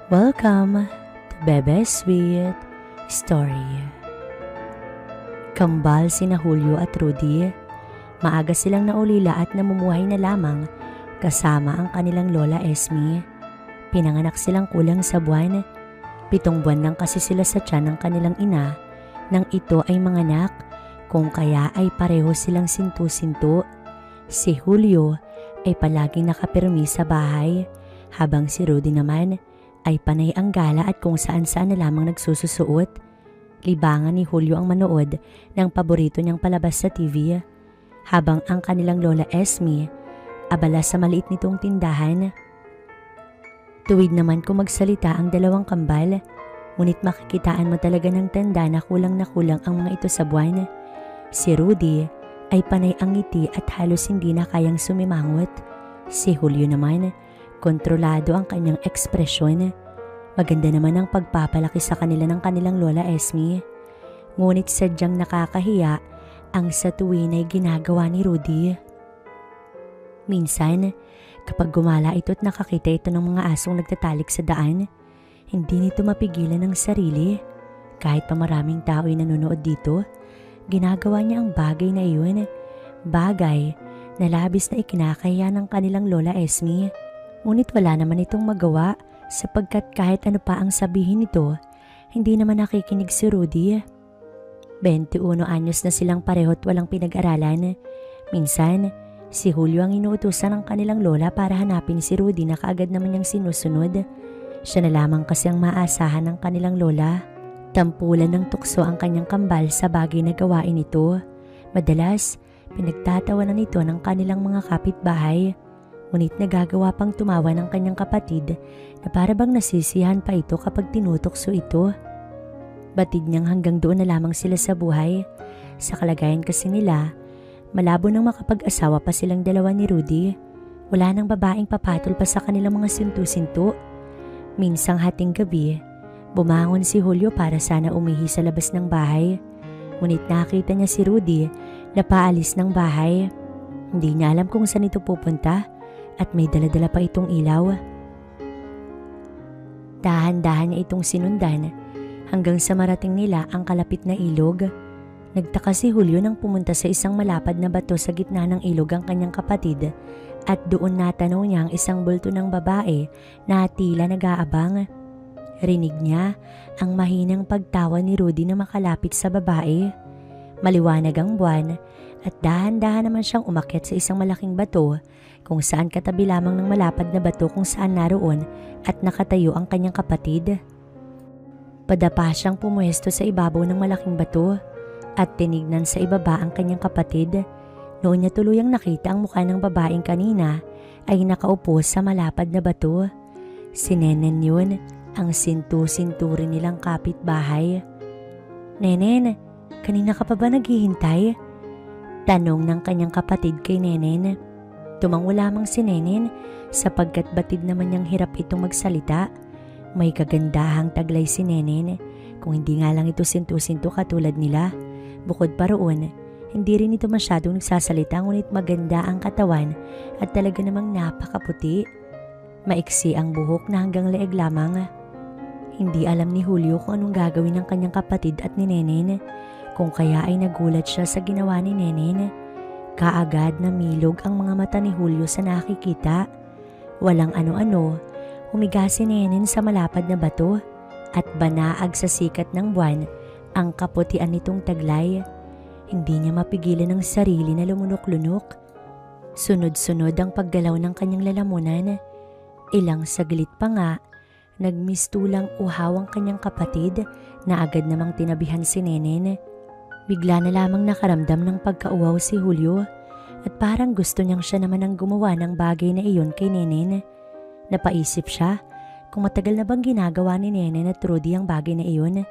Welcome to Bebe Sweet Story. Kambal sina Julio at Rudy. Maaga silang naulila at namumuhay na lamang kasama ang kanilang lola Esme. Pinanganak silang kulang sa buwan. 7 buwan lang kasi sila sa tiyan ng kanilang ina nang ito ay manganak, kung kaya ay pareho silang sintu-sintu. Si Julio ay palaging nakapirmi sa bahay, habang si Rudy naman ay panay ang gala at kung saan-saan na lamang nagsususuot. Libangan ni Julio ang manood ng paborito niyang palabas sa TV, habang ang kanilang lola Esme abala sa maliit nitong tindahan. Tuwid naman kung magsalita ang dalawang kambal, ngunit makikitaan mo talaga ng tanda na kulang ang mga ito sa buwan. Si Rudy ay panay ang ngiti at halos hindi na kayang sumimangot. Si Julio naman, kontrolado ang kanyang ekspresyon. Maganda naman ang pagpapalaki sa kanila ng kanilang lola Esme. Ngunit sadyang nakakahiya ang sa tuwin ay ginagawa ni Rudy. Minsan, kapag gumala ito at nakakita ito ng mga asong nagtatalik sa daan, hindi nito mapigilan ang sarili. Kahit pa maraming tao ay nanonood dito, ginagawa niya ang bagay na iyon. Bagay na labis na ikinakahiya ng kanilang lola Esme. Ngunit wala naman itong magawa sapagkat kahit ano pa ang sabihin nito, hindi naman nakikinig si Rudy. 21 anyos na silang pareho at walang pinag-aralan. Minsan, si Julio ang inuutusan ng kanilang lola para hanapin si Rudy na kaagad naman niyang sinusunod. Siya na lamang kasi ang maasahan ng kanilang lola. Tampulan ng tukso ang kanyang kambal sa bagay na gawain ito. Madalas, pinagtatawanan nito ng kanilang mga kapitbahay. Ngunit nagagawa pang tumawa ng kanyang kapatid na para bang nasisiyahan pa ito kapag tinutokso ito. Batid niyang hanggang doon na lamang sila sa buhay. Sa kalagayan kasi nila, malabo nang makapag-asawa pa silang dalawa ni Rudy. Wala nang babaeng papatol pa sa kanilang mga sintu-sintu. Minsang hating gabi, bumangon si Julio para sana umihi sa labas ng bahay. Ngunit nakita niya si Rudy na paalis ng bahay. Hindi niya alam kung saan ito pupunta at may dala-dala pa itong ilaw. Dahan-dahan niya itong sinundan hanggang sa marating nila ang kalapit na ilog. Nagtaka si Julio nang pumunta sa isang malapad na bato sa gitna ng ilog ang kanyang kapatid at doon natanaw niya ang isang bulto ng babae na tila nag-aabang. Rinig niya ang mahinang pagtawa ni Rudy na makalapit sa babae. Maliwanag ang buwan at dahan-dahan naman siyang umakyat sa isang malaking bato kung saan katabi lamang ng malapad na bato kung saan naroon at nakatayo ang kanyang kapatid. Padapa siyang pumuesto sa ibabaw ng malaking bato at tinignan sa ibaba ang kanyang kapatid. Noon niya tuluyang nakita ang mukha ng babaeng kanina ay nakaupo sa malapad na bato. Si Nenen yun, ang sintu-sinturi nilang kapitbahay. "Nenen, kanina ka pa ba naghihintay?" Tanong ng kanyang kapatid kay Nenen. Tumango lamang si Nenen sapagkat batid naman niyang hirap itong magsalita. May kagandahang taglay si Nenen, kung hindi nga lang ito sintu-sintu katulad nila. Bukod pa roon, hindi rin ito masyadong nagsasalita ngunit maganda ang katawan at talaga namang napakaputi. Maiksi ang buhok na hanggang leeg lamang. Hindi alam ni Julio kung anong gagawin ng kanyang kapatid at ni Nenen, kung kaya ay nagulat siya sa ginawa ni Nenen. Kaagad na milog ang mga mata ni Julio sa nakikita. Walang ano-ano, humiga si Nenen sa malapad na bato at banaag sa sikat ng buwan ang kaputian nitong taglay. Hindi niya mapigilan ang sarili na lumunok-lunok. Sunod-sunod ang paggalaw ng kanyang lalamunan. Ilang saglit pa nga, nagmistulang uhaw ang kanyang kapatid na agad namang tinabihan si Nenen. Bigla na lamang nakaramdam ng pagkauhaw si Julio at parang gusto niyang siya naman ang gumawa ng bagay na iyon kay Nenen. Napaisip siya kung matagal na bang ginagawa ni Nenen at Rudy ang bagay na iyon.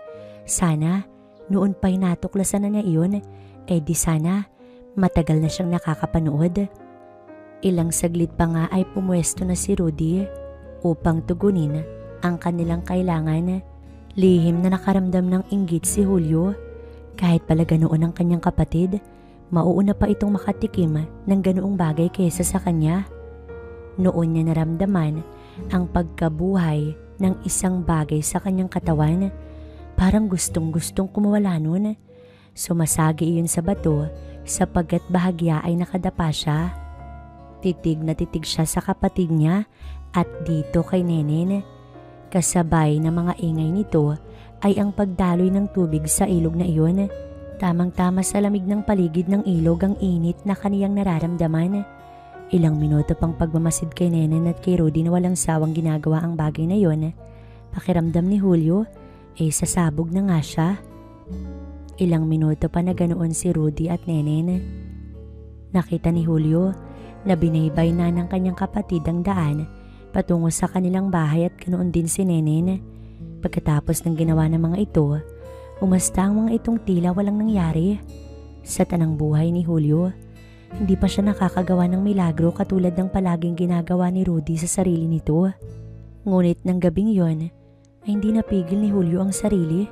Sana noon pa'y natuklasan na niya iyon, di sana matagal na siyang nakakapanood. Ilang saglit pa nga ay pumuesto na si Rudy upang tugunin ang kanilang kailangan. Lihim na nakaramdam ng inggit si Julio. Kahit pala ganoon ang kanyang kapatid, mauuna pa itong makatikim ng ganoong bagay kaysa sa kanya. Noon niya naramdaman ang pagkabuhay ng isang bagay sa kanyang katawan. Parang gustong-gustong kumawala nun. Sumasagi iyon sa bato sapagkat bahagya ay nakadapa siya. Titig na titig siya sa kapatid niya at dito kay Nenen. Kasabay na mga ingay nito ay ang pagdaloy ng tubig sa ilog na iyon. Tamang-tama sa lamig ng paligid ng ilog ang init na kaniyang nararamdaman. Ilang minuto pang pagmamasid kay Nenen at kay Rudy na walang sawang ginagawa ang bagay na yon. Pakiramdam ni Julio, sasabog na nga siya. Ilang minuto pa na ganoon si Rudy at Nenen. Nakita ni Julio na binaybay na ng kanyang kapatid ang daan patungo sa kanilang bahay at ganoon din si Nenen. Pagkatapos ng ginawa ng mga ito, umasta ang mga itong tila walang nangyari. Sa tanang buhay ni Julio, hindi pa siya nakakagawa ng milagro katulad ng palaging ginagawa ni Rudy sa sarili nito. Ngunit ng gabing yon ay hindi napigil ni Julio ang sarili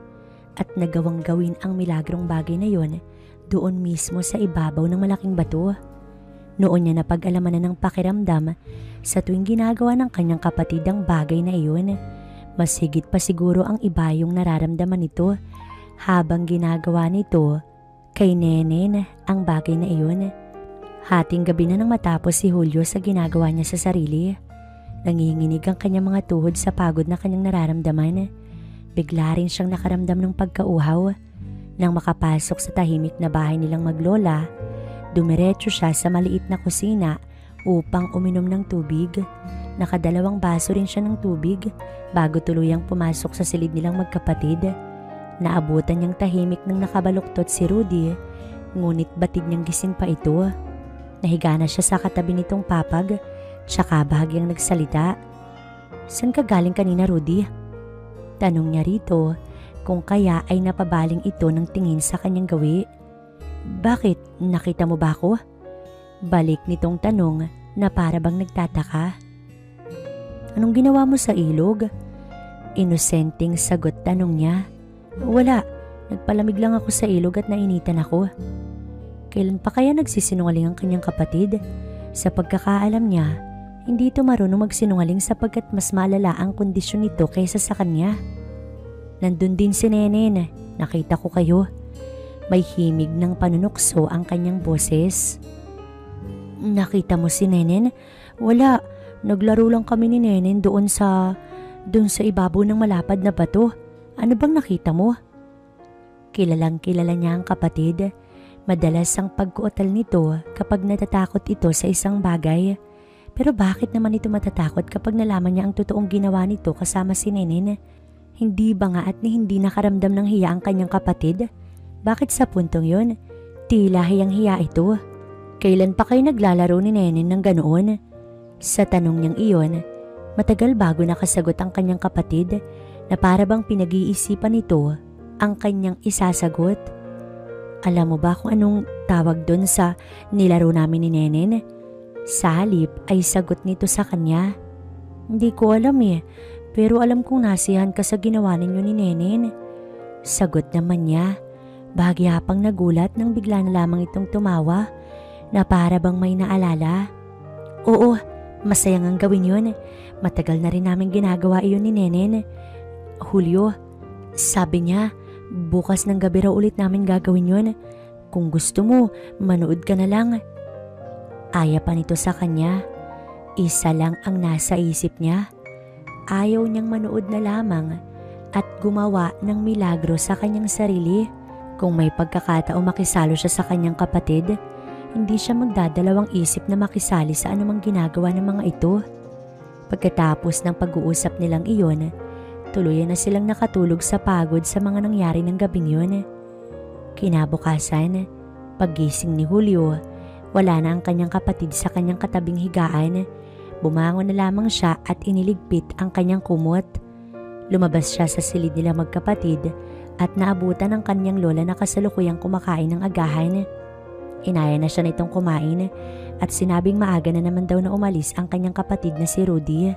at nagawang gawin ang milagrong bagay na yon doon mismo sa ibabaw ng malaking bato. Noon niya napag-alaman na ng pakiramdam sa tuwing ginagawa ng kanyang kapatid ang bagay na iyon. Mas higit pa siguro ang iba yung nararamdaman nito habang ginagawa nito kay Nenen ang bagay na iyon. Hating gabi na nang matapos si Julio sa ginagawa niya sa sarili. Nanginginig ang kanyang mga tuhod sa pagod na kanyang nararamdaman. Bigla rin siyang nakaramdam ng pagkauhaw. Nang makapasok sa tahimik na bahay nilang maglola, dumiretso siya sa maliit na kusina upang uminom ng tubig. Nakadalawang baso rin siya ng tubig bago tuluyang pumasok sa silid nilang magkapatid. Naabutan niyang tahimik nang nakabaluktot si Rudy, ngunit batid niyang gising pa ito. Nahiga na siya sa katabi nitong papag, tsaka bahagyang nagsalita. "Saan ka galing kanina, Rudy?" Tanong niya rito kung kaya ay napabaling ito ng tingin sa kanyang gawi. "Bakit? Nakita mo ba ako?" Balik nitong tanong na para bang nagtataka. "Anong ginawa mo sa ilog?" Inosenteng sagot tanong niya. "Wala, nagpalamig lang ako sa ilog at nainitan ako." Kailan pa kaya nagsisinungaling ang kanyang kapatid? Sa pagkakaalam niya, hindi ito marunong magsinungaling sapagkat mas malala ang kondisyon nito kaysa sa kanya. "Nandun din si Nenen, nakita ko kayo." May himig ng panunukso ang kanyang boses. "Nakita mo si Nenen?" "Wala, naglaro lang kami ni Nenen doon sa ibabaw ng malapad na bato. Ano bang nakita mo?" Kilalang kilala niya ang kapatid. Madalas ang pagkuotal nito kapag natatakot ito sa isang bagay. Pero bakit naman ito matatakot kapag nalaman niya ang totoong ginawa nito kasama si Nenen? Hindi ba nga at hindi nakaramdam ng hiya ang kanyang kapatid? Bakit sa puntong yon, tila hiyang-hiya ito? Kailan pa kayo naglalaro ni Nenen ng ganoon? Sa tanong niyang iyon, matagal bago nakasagot ang kanyang kapatid na para bang pinag-iisipan nito ang kanyang isasagot. "Alam mo ba kung anong tawag doon sa nilaro namin ni Nenen?" Sa halip ay sagot nito sa kanya. "Hindi ko alam pero alam kong nasiyahan ka sa ginawa ninyo ni Nenen." Sagot naman niya. Bahagya pang nagulat nang bigla na lamang itong tumawa na para bang may naalala. "Oo, masayang ang gawin yun. Matagal na rin namin ginagawa iyon ni Nenen. Julio, sabi niya, bukas ng gabi raw ulit namin gagawin yun. Kung gusto mo, manood ka na lang." Aya pa nito sa kanya. Isa lang ang nasa isip niya. Ayaw niyang manood na lamang at gumawa ng milagro sa kanyang sarili. Kung may pagkakataong makisalo siya sa kanyang kapatid, hindi siya magdadalawang isip na makisali sa anumang ginagawa ng mga ito. Pagkatapos ng pag-uusap nilang iyon, tuluyan na silang nakatulog sa pagod sa mga nangyari ng gabing yun. Kinabukasan, paggising ni Julio, wala na ang kanyang kapatid sa kanyang katabing higaan. Bumangon na lamang siya at iniligpit ang kanyang kumot. Lumabas siya sa silid nila magkapatid at naabutan ang kanyang lola na kasalukuyang kumakain ng agahan. Inaya na siya nitong kumain at sinabing maaga na naman daw na umalis ang kanyang kapatid na si Rudy.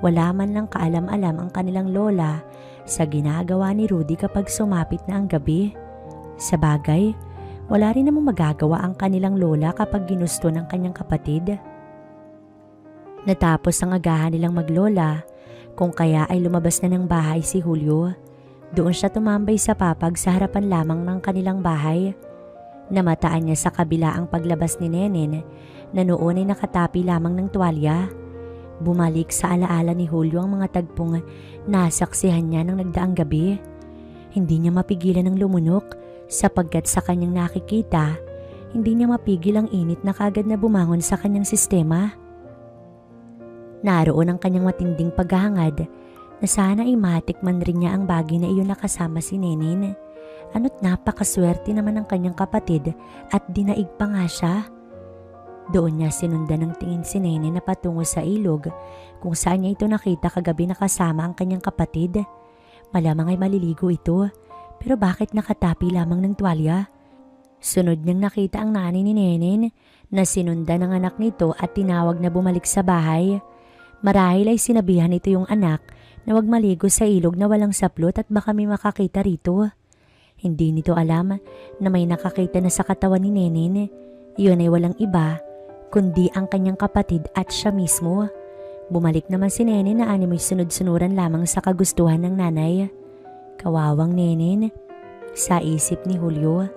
Wala man lang kaalam-alam ang kanilang lola sa ginagawa ni Rudy kapag sumapit na ang gabi. Sa bagay, wala rin namang magagawa ang kanilang lola kapag ginusto ng kanyang kapatid. Natapos ang agahan nilang maglola, Kung kaya ay lumabas na ng bahay si Julio. Doon siya tumambay sa papag sa harapan lamang ng kanilang bahay. Namataan niya sa kabila ang paglabas ni Nenen na noon ay nakatapi lamang ng tuwalya. Bumalik sa alaala ni Julio ang mga tagpong nasaksihan niya ng nagdaang gabi. Hindi niya mapigilan ng lumunok sapagkat sa kanyang nakikita, hindi niya mapigil ang init na kagad na bumangon sa kanyang sistema. Naroon ang kanyang matinding paghahangad na sana ay matikman rin niya ang bagay na iyon nakasama si Nenen. Ano't napakaswerte naman ng kanyang kapatid at dinaig pa nga siya. Doon niya sinundan ng tingin si Nenen na patungo sa ilog kung saan niya ito nakita kagabi nakasama ang kanyang kapatid. Malamang ay maliligo ito, pero bakit nakatapi lamang ng tuwalya? Sunod niyang nakita ang nanay ni Nenen na sinundan ng anak nito at tinawag na bumalik sa bahay. Marahil ay sinabihan ito yung anak na wag maligo sa ilog na walang saplot at baka may makakita rito. Hindi nito alam na may nakakita na sa katawan ni Nenen. Iyon ay walang iba kundi ang kanyang kapatid at siya mismo. Bumalik naman si Nenen na animoy sunod-sunuran lamang sa kagustuhan ng nanay. Kawawang Nenen, sa isip ni Julio.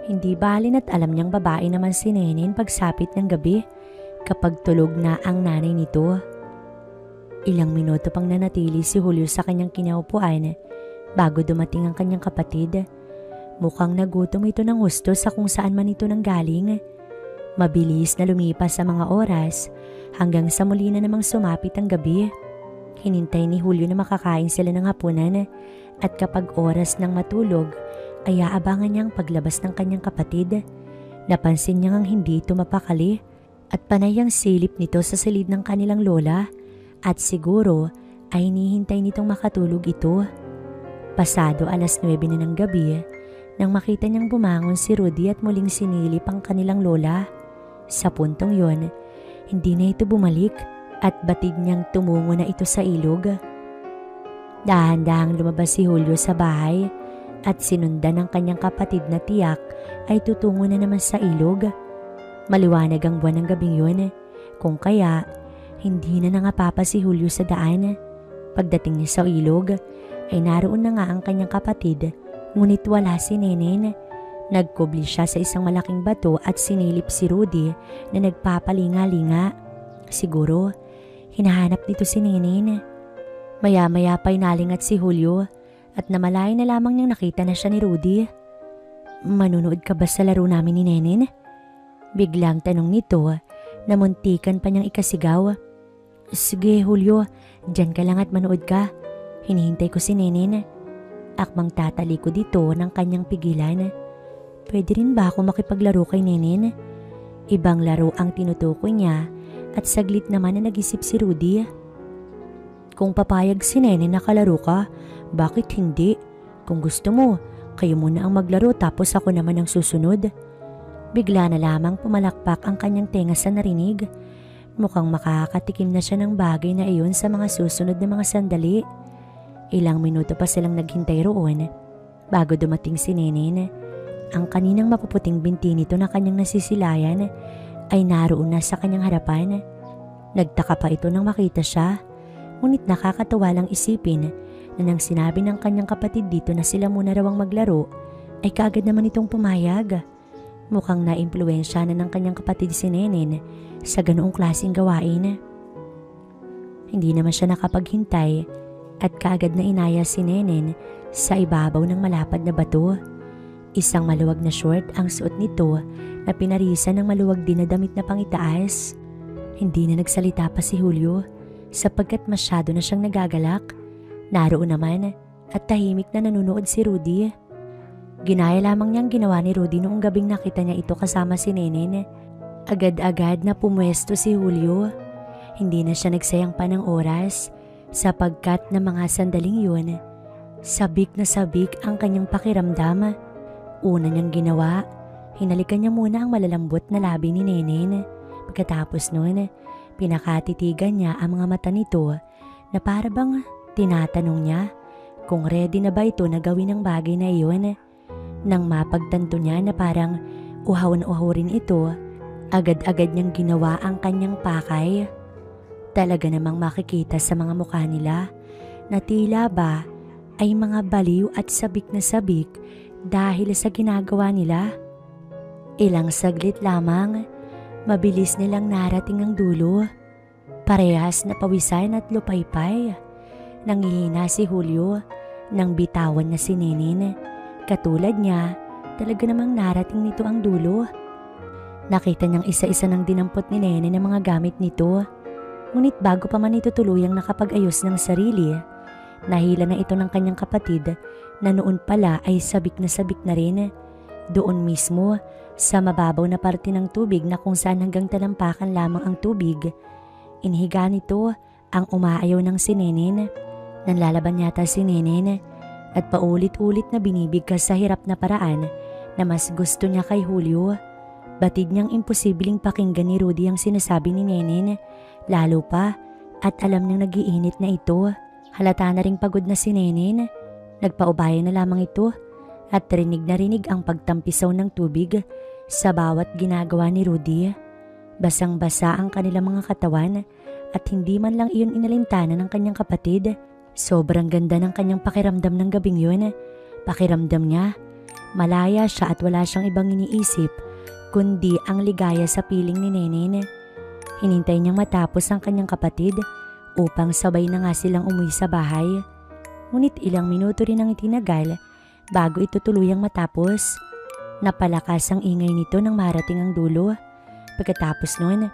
Hindi balin at alam niyang babae naman si Nenen pagsapit ng gabi kapag tulog na ang nanay nito. Ilang minuto pang nanatili si Julio sa kanyang kinaupuan bago dumating ang kanyang kapatid. Mukhang nagutom ito ng gusto sa kung saan man ito nanggaling. Mabilis na lumipas sa mga oras hanggang sa muli na namang sumapit ang gabi. Hinintay ni Julio na makakain sila ng hapunan at kapag oras ng matulog ay aabangan niya ang paglabas ng kanyang kapatid. Napansin niya ngang hindi ito mapakali at panay ang silip nito sa silid ng kanilang lola at siguro ay hinihintay nitong makatulog ito. Pasado 9:00 na ng gabi nang makita niyang bumangon si Rudy at muling sinilip ang kanilang lola. Sa puntong yon, hindi na ito bumalik at batid niyang tumungo na ito sa ilog. Dahan-dahang lumabas si Julio sa bahay at sinundan ng kanyang kapatid na tiyak ay tutungo na naman sa ilog. Maliwanag ang buwan ng gabing yun, kung kaya hindi na nangapapa si Julio sa daan. Pagdating niya sa ilog ay naroon na nga ang kanyang kapatid, ngunit wala si Nenen. Nagkubli siya sa isang malaking bato at sinilip si Rudy na nagpapalinga-linga. Siguro hinahanap nito si Nenen. Maya-maya pa'y nalingat si Julio at namalay na lamang niyang nakita na siya ni Rudy. "Manunood ka ba sa laro namin ni Nenen?" Biglang tanong nito na muntikan pa niyang ikasigaw. "Sige Julio, dyan ka lang at manood ka. Hinihintay ko si Nenen." Akmang tatalikod dito ng kanyang pigilan. "Pwede rin ba ako makipaglaro kay Nenen?" Ibang laro ang tinutukoy niya at saglit naman na nag-isip si Rudy. "Kung papayag si Nenen na kalaro ka, bakit hindi? Kung gusto mo, kayo muna ang maglaro tapos ako naman ang susunod." Bigla na lamang pumalakpak ang kanyang tenga sa narinig. Mukhang makakatikim na siya ng bagay na iyon sa mga susunod na mga sandali. Ilang minuto pa silang naghintay roon bago dumating si Nenen. Ang kaninang mapuputing binti nito na kanyang nasisilayan ay naroon na sa kanyang harapan. Nagtaka pa ito nang makita siya, ngunit nakakatawa lang isipin na nang sinabi ng kanyang kapatid dito na sila muna raw ang maglaro, ay kaagad naman itong pumayag. Mukhang naimpluwensya na ng kanyang kapatid si Nenen sa ganoong klaseng gawain. Hindi naman siya nakapaghintay at kaagad na inaya si Nenen sa ibabaw ng malapad na bato. Isang maluwag na short ang suot nito na pinarisan ng maluwag din na damit na pangitaas. Hindi na nagsalita pa si Julio sapagkat masyado na siyang nagagalak. Naroon naman at tahimik na nanonood si Rudy. Ginaya lamang niyang ginawa ni Rudy noong gabing nakita niya ito kasama si Nenen. Agad-agad na pumwesto si Julio. Hindi na siya nagsayang pa ng oras sapagkat na mga sandaling yun, sabik na sabik ang kanyang pakiramdam. Una niyang ginawa, hinalikan niya muna ang malalambot na labi ni Nenen. Pagkatapos nun, pinakatitigan niya ang mga mata nito na para bang tinatanong niya kung ready na ba ito na gawin ang bagay na iyon. Nang mapagtanto niya na parang uhaw na uhaw rin ito, agad-agad niyang ginawa ang kanyang pakay. Talaga namang makikita sa mga mukha nila na tila ba ay mga baliw at sabik na sabik dahil sa ginagawa nila. Ilang saglit lamang, mabilis nilang narating ang dulo. Parehas na pawisan at lupaypay. Nangihina si Julio nang bitawan na si Nenin. Katulad niya, talaga namang narating nito ang dulo. Nakita niyang isa-isa nang dinampot ni Nenin ang mga gamit nito. Ngunit bago pa man ito tuluyang nakapag-ayos ng sarili, nahila na ito ng kanyang kapatid na noon pala ay sabik na rin. Doon mismo sa mababaw na parte ng tubig na kung saan hanggang talampakan lamang ang tubig, inihiga nito ang umaayaw ng si Nenin. Nanlalaban yata si Nenin at paulit-ulit na binibigkas sa hirap na paraan na mas gusto niya kay Julio. Batid niyang imposibleng pakinggan ni Rudy ang sinasabi ni Nenin, lalo pa at alam niyang nagiinit na ito. Halata na ring pagod na si Nenin. Nagpaubaya na lamang ito at rinig na rinig ang pagtampisaw ng tubig sa bawat ginagawa ni Rudy. Basang-basa ang kanilang mga katawan at hindi man lang iyon inalintana ng kanyang kapatid. Sobrang ganda ng kanyang pakiramdam ng gabing yun. Pakiramdam niya, malaya siya at wala siyang ibang iniisip kundi ang ligaya sa piling ni Nenin. Hinintay niyang matapos ang kanyang kapatid upang sabay na nga silang umuwi sa bahay. Ngunit ilang minuto rin ang itinagal bago ito tuluyang matapos. Napalakas ang ingay nito nang marating ang dulo. Pagkatapos nun,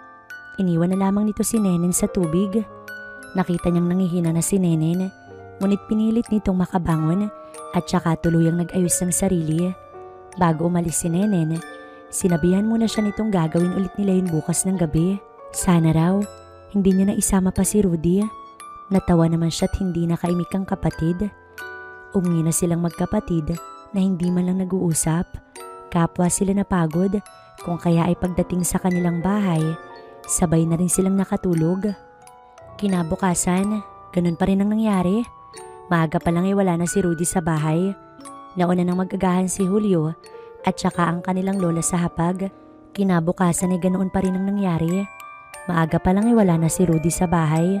iniwan na lamang nito si Nenin sa tubig. Nakita niyang nangihina na si Nenin, ngunit pinilit nitong makabangon at saka tuluyang nag-ayos ng sarili. Bago umalis si Nenin, sinabihan muna siya nitong gagawin ulit nila yun bukas ng gabi. Sana raw, hindi niya na isama pa si Rudy. Natawa naman siya't hindi nakaimik ang kapatid. Umuwi na silang magkapatid na hindi man lang nag-uusap. Kapwa sila napagod, kung kaya ay pagdating sa kanilang bahay, sabay na rin silang nakatulog. Kinabukasan, ganun pa rin ang nangyari. Maaga pa lang ay wala na si Rudy sa bahay. Nauna nang mag-agahan si Julio at saka ang kanilang lola sa hapag. Kinabukasan ay ganoon pa rin ang nangyari. Maaga pa lang ay wala na si Rudy sa bahay.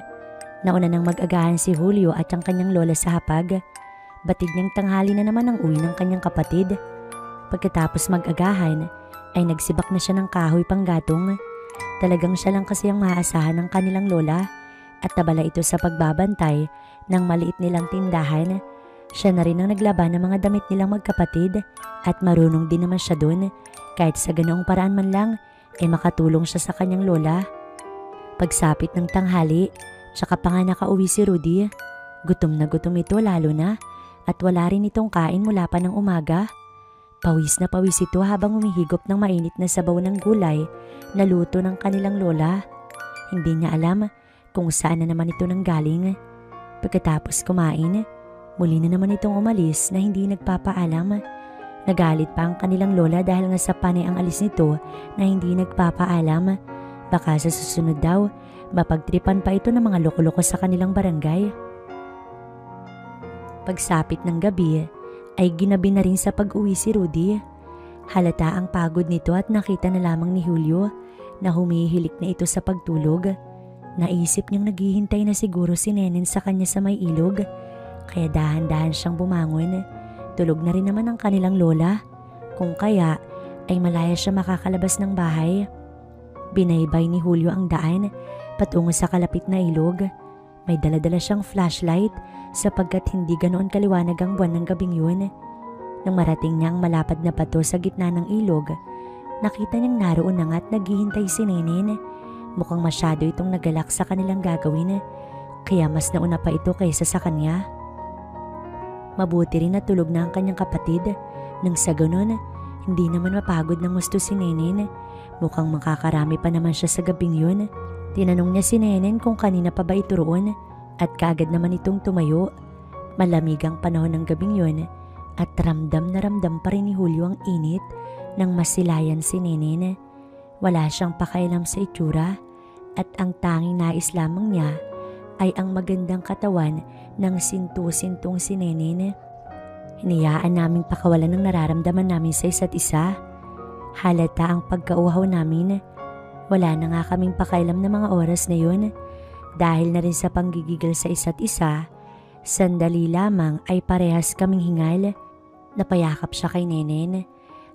Nauna nang mag-agahan si Julio at ang kanyang lola sa hapag. Batid niyang tanghali na naman ang uwi ng kanyang kapatid. Pagkatapos mag-agahan, ay nagsibak na siya ng kahoy panggatong. Talagang siya lang kasi ang maaasahan ng kanilang lola at tabala ito sa pagbabantay ng maliit nilang tindahan. Siya na rin ang naglaban ng mga damit nilang magkapatid at marunong din naman siya doon. Kahit sa ganoong paraan man lang ay makatulong siya sa kanyang lola. Pagsapit ng tanghali, tsaka pa nga nakauwi si Rudy. Gutom na gutom ito lalo na at wala rin itong kain mula pa ng umaga. Pawis na pawis ito habang humihigop ng mainit na sabaw ng gulay na luto ng kanilang lola. Hindi niya alam kung saan na naman ito nanggaling. Pagkatapos kumain, muli na naman itong umalis na hindi nagpapaalam. Nagalit pa ang kanilang lola dahil nga sa panay ang alis nito na hindi nagpapaalam. Baka sa susunod daw, mapagtripan pa ito ng mga loko-loko sa kanilang barangay. Pagsapit ng gabi, ay ginabi na rin sa pag-uwi si Rudy. Halata ang pagod nito at nakita na lamang ni Julio na humihilik na ito sa pagtulog. Naisip niyang naghihintay na siguro si Nenin sa kanya sa may ilog, kaya dahan-dahan siyang bumangon. Tulog na rin naman ang kanilang lola, kung kaya ay malaya siya makakalabas ng bahay. Binaybay ni Julio ang daan patungo sa kalapit na ilog. May dala-dala siyang flashlight sapagkat hindi ganoon kaliwanag ang buwan ng gabing yun. Nang marating niya ang malapad na bato sa gitna ng ilog, nakita niyang naroon na nga at naghihintay si Nenin. Mukhang masyado itong nagalak sa kanilang gagawin, kaya mas nauna pa ito kaysa sa kanya. Mabuti rin na tulog na ang kanyang kapatid, nang sa ganun, hindi naman mapagod ng gusto si Nenin. Mukhang makakarami pa naman siya sa gabing yun. Tinanong niya si Nenin kung kanina pa ba ito roon at kaagad naman itong tumayo. Malamig ang panahon ng gabing yun at ramdam na ramdam pa rin ni Julio ang init nang masilayan si Nenin. Wala siyang pakialam sa itsura at ang tanging nais lamang niya ay ang magandang katawan ng sintu-sintong si Nenin. Hinayaan naming pakawalan ng nararamdaman namin sa isa't isa. Halata ang pagkauhaw namin. Wala na nga kaming pakialam na mga oras na yun. Dahil na rin sa panggigigil sa isa't isa, sandali lamang ay parehas kaming hingal. Napayakap siya kay Nenen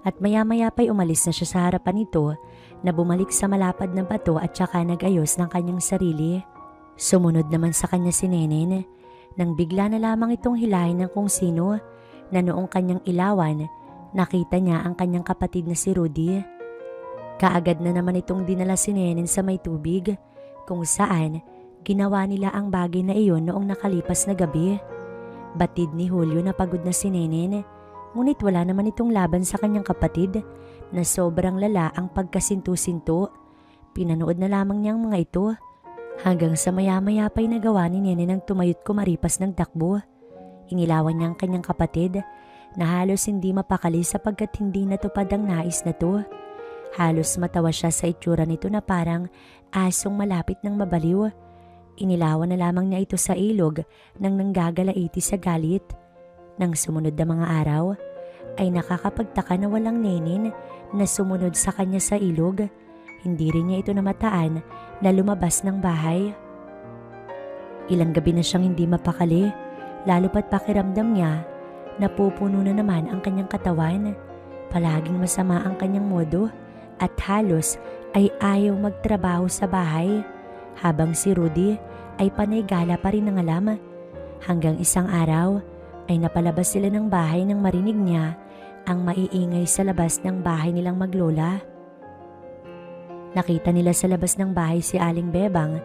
at maya-maya pa'y umalis na siya sa harapan nito na bumalik sa malapad na bato at saka nag-ayos ng kanyang sarili. Sumunod naman sa kanya si Nenen nang bigla na lamang itong hilahin ng kung sino na noong kanyang ilawan nakita niya ang kanyang kapatid na si Rudy. Kaagad na naman itong dinala si Nenen sa may tubig kung saan ginawa nila ang bagay na iyon noong nakalipas na gabi. Batid ni Julio na pagod na si Nenen, ngunit wala naman itong laban sa kanyang kapatid na sobrang lala ang pagkasinto-sinto. Pinanood na lamang niyang mga ito hanggang sa maya-maya pa'y nagawa ni Nenen ang tumayot kumaripas ng takbo. Inilawan niya ang kanyang kapatid na halos hindi mapakali sapagkat hindi natupad ang nais na to. Halos matawa siya sa itsura nito na parang asong malapit ng mabaliw. Inilawan na lamang niya ito sa ilog nang nanggagalaiti sa galit. Nang sumunod na mga araw, ay nakakapagtaka na walang Nenen na sumunod sa kanya sa ilog. Hindi rin niya ito namataan na lumabas ng bahay. Ilang gabi na siyang hindi mapakali, lalo pat pakiramdam niya napupuno na naman ang kanyang katawan. Palaging masama ang kanyang modo at halos ay ayaw magtrabaho sa bahay, habang si Rudy ay panay gala pa rin ng alam. Hanggang isang araw ay napalabas sila ng bahay nang marinig niya ang maiingay sa labas ng bahay nilang maglola. Nakita nila sa labas ng bahay si Aling Bebang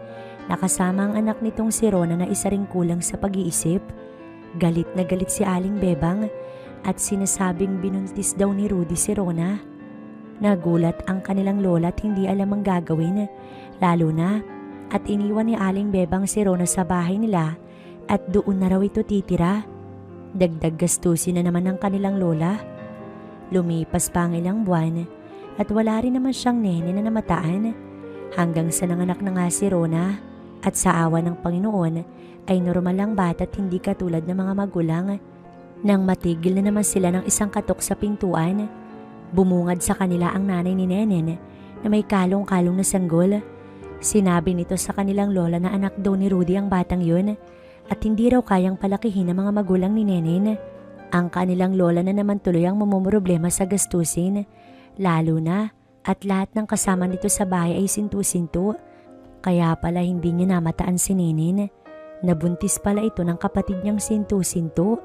na kasama ang anak nitong si Rona na isa ring kulang sa pag-iisip. Galit na galit si Aling Bebang at sinasabing binuntis daw ni Rudy si Rona. Nagulat ang kanilang lola at hindi alam ang gagawin, lalo na at iniwan ni Aling Bebang si Rona sa bahay nila at doon na raw ito titira. Dagdag gastusin na naman ng kanilang lola. Lumipas pa ang ilang buwan at wala rin naman siyang Nenen na namataan hanggang sa nanganak na nga si Rona at sa awa ng Panginoon ay normal ang bata at hindi katulad ng mga magulang. Nang matigil na naman sila ng isang katok sa pintuan, bumungad sa kanila ang nanay ni Nenen na may kalong-kalong na sanggol. Sinabi nito sa kanilang lola na anak daw ni Rudy ang batang yun at hindi raw kayang palakihin ng mga magulang ni Nenen. Ang kanilang lola na naman tuloy ang mamumroblema sa gastusin, lalo na at lahat ng kasama nito sa bahay ay sintu-sinto. Kaya pala hindi niya namataan si Nenen. Nabuntis pala ito ng kapatid niyang sintu-sinto.